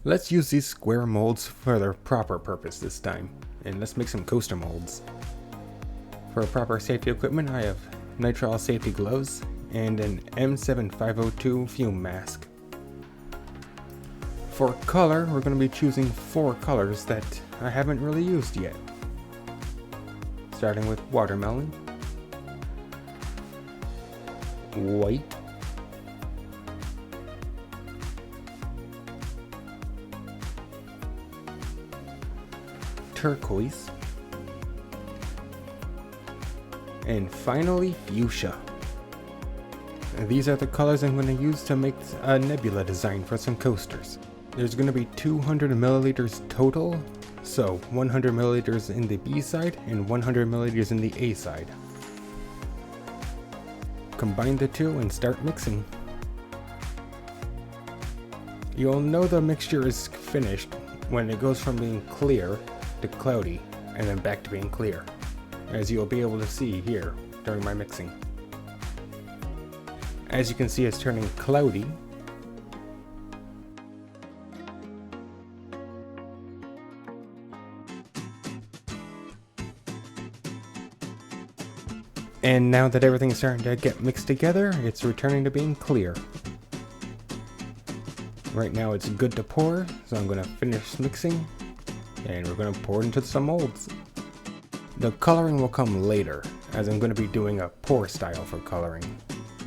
Let's use these square molds for their proper purpose this time, and let's make some coaster molds. For proper safety equipment, I have nitrile safety gloves and an M7502 fume mask. For color, we're going to be choosing 4 colors that I haven't really used yet. Starting with watermelon, white, turquoise, and finally fuchsia. These are the colors I'm going to use to make a Nebula design for some coasters. There's going to be 200 milliliters total, so 100 milliliters in the B side and 100 milliliters in the A side. Combine the two and start mixing. You'll know the mixture is finished when it goes from being clear to cloudy and then back to being clear, as you'll be able to see here during my mixing. As you can see, it's turning cloudy. And now that everything's starting to get mixed together, it's returning to being clear. Right now it's good to pour, so I'm going to finish mixing and we're going to pour into some molds. The coloring will come later, as I'm going to be doing a pour style for coloring,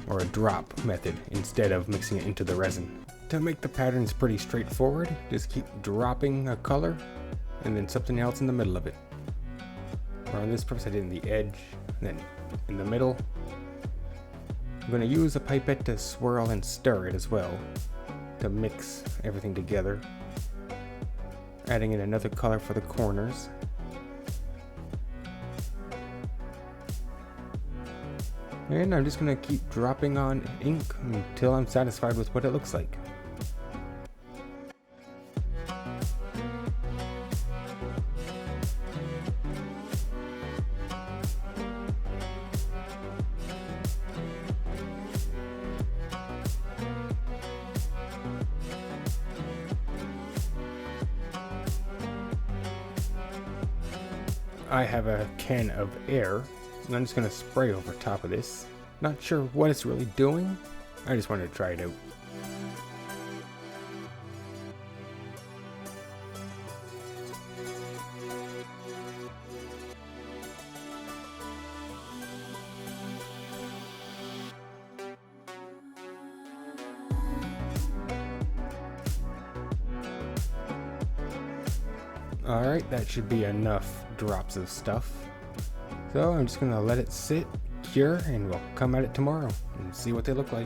or a drop method instead of mixing it into the resin. To make the patterns pretty straightforward, just keep dropping a color and then something else in the middle of it. For this purpose I did in the edge, then in the middle. I'm going to use a pipette to swirl and stir it as well, to mix everything together. Adding in another color for the corners. And I'm just going to keep dropping on ink until I'm satisfied with what it looks like. I have a can of air, and I'm just going to spray over top of this. Not sure what it's really doing, I just wanted to try it out. Alright, that should be enough drops of stuff. So I'm just going to let it sit, cure, and we'll come at it tomorrow and see what they look like.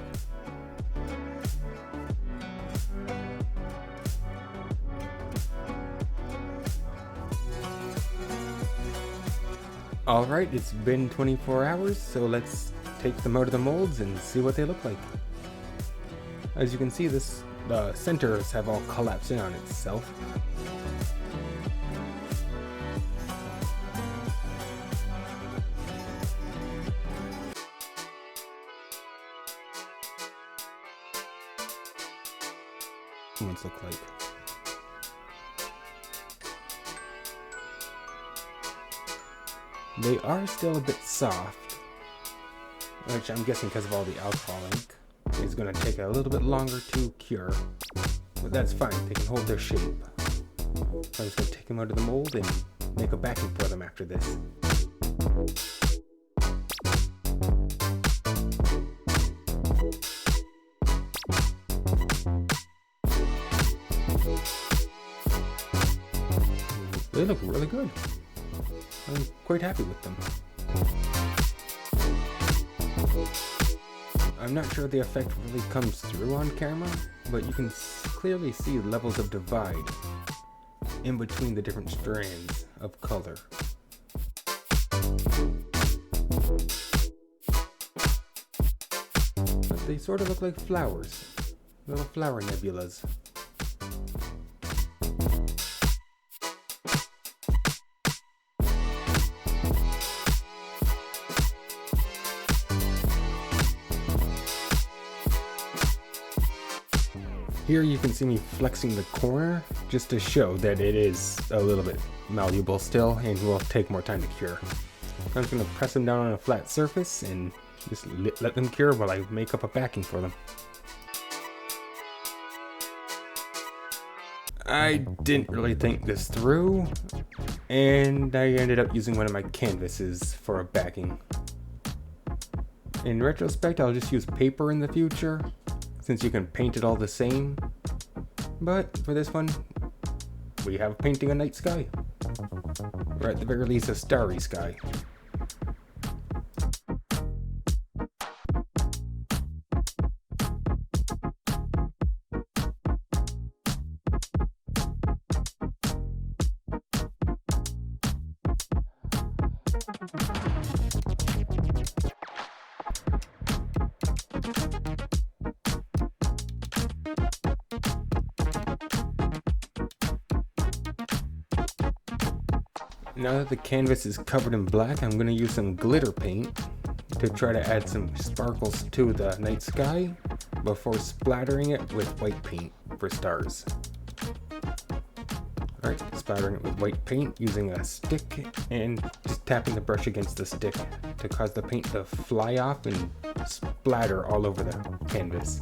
Alright, it's been 24 hours, so let's take them out of the molds and see what they look like. As you can see, the centers have all collapsed in on itself. Ones look like. They are still a bit soft, which I'm guessing because of all the alcohol ink. It's going to take a little bit longer to cure, but that's fine, they can hold their shape. So I'm just going to take them out of the mold and make a backing for them after this. They look really good. I'm quite happy with them. I'm not sure the effect really comes through on camera, but you can clearly see levels of divide in between the different strands of color. But they sort of look like flowers, little flower nebulas. Here you can see me flexing the corner just to show that it is a little bit malleable still and will take more time to cure. I'm just going to press them down on a flat surface and just let them cure while I make up a backing for them. I didn't really think this through, and I ended up using one of my canvases for a backing. In retrospect, I'll just use paper in the future, since you can paint it all the same. But for this one, we have painting a night sky. Or at the very least, a starry sky. Now that the canvas is covered in black, I'm going to use some glitter paint to try to add some sparkles to the night sky before splattering it with white paint for stars. Alright, splattering it with white paint using a stick and just tapping the brush against the stick to cause the paint to fly off and splatter all over the canvas.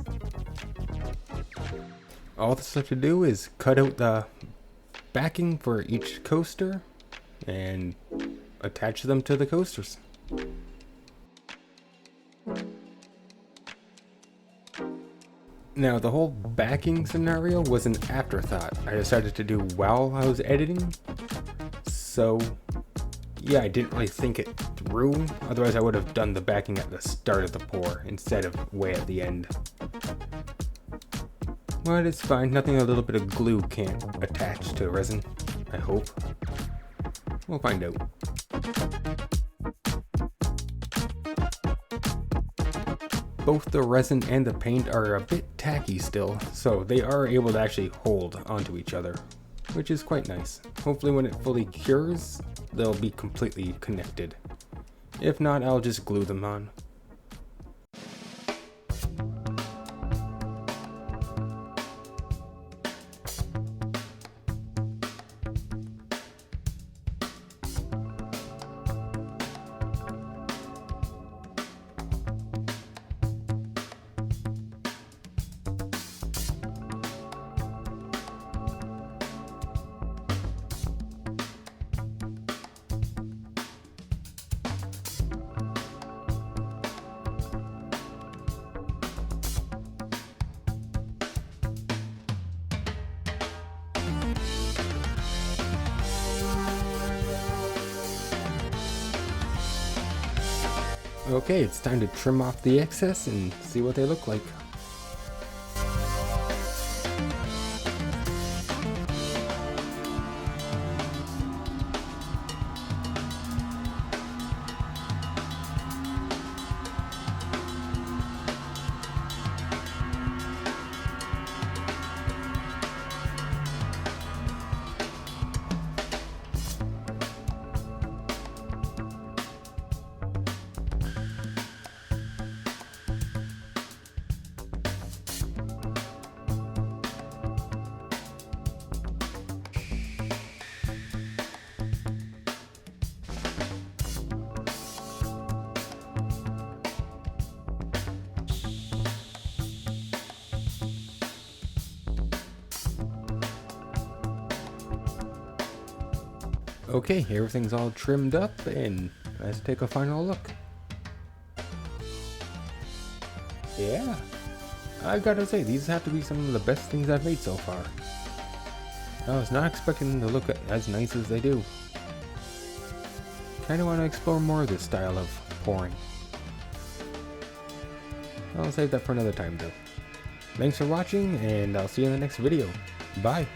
All that's left to do is cut out the backing for each coaster and attach them to the coasters. Now, the whole backing scenario was an afterthought. I decided to do while I was editing. So, yeah, I didn't really think it through. Otherwise, I would have done the backing at the start of the pour instead of way at the end. But it's fine. Nothing a little bit of glue can't attach to resin, I hope. We'll find out. Both the resin and the paint are a bit tacky still, so they are able to actually hold onto each other, which is quite nice. Hopefully when it fully cures, they'll be completely connected. If not, I'll just glue them on. Okay, it's time to trim off the excess and see what they look like. Okay, everything's all trimmed up, and let's take a final look. Yeah, I gotta say, these have to be some of the best things I've made so far. I was not expecting them to look as nice as they do. Kinda want to explore more of this style of pouring. I'll save that for another time though. Thanks for watching, and I'll see you in the next video. Bye!